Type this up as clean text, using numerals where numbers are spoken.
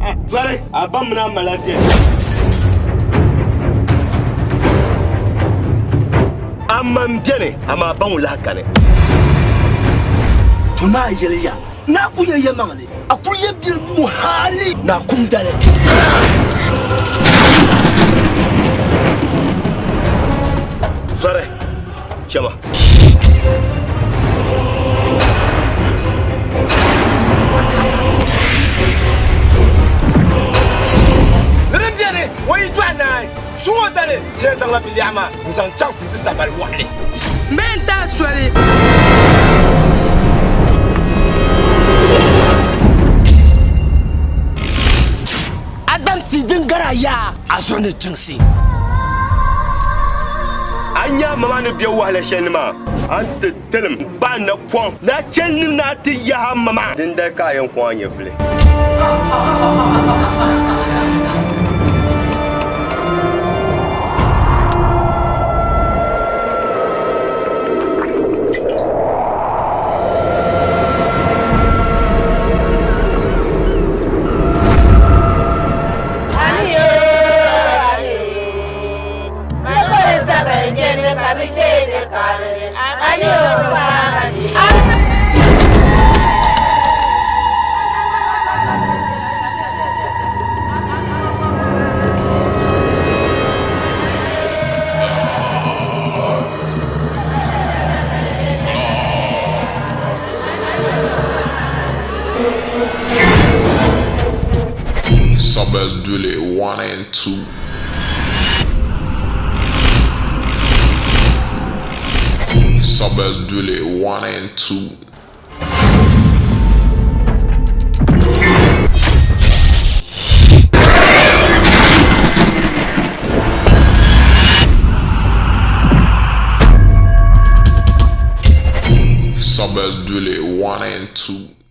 Sorry, abamna malade. Amam jene, ama bangula kane. Tuma yeleya. Na kuye yemangale. Akuye bil muhali na kumdale. Sorry. Chama. Remdiane, wayi dwana. Suwa dale. Seza la biliama. Nzan chang pitista bal wale. Menta swali. Adam tidin garaya. Azone jingsi. Anya mama ne bia wahla shenma ante telem ba na kwon na chenni na ti ya mama din da kayan kwon ya fle Sabel Dule 1 and 2. Sabel Dule 1 and 2. Sabel Dule 1 and 2.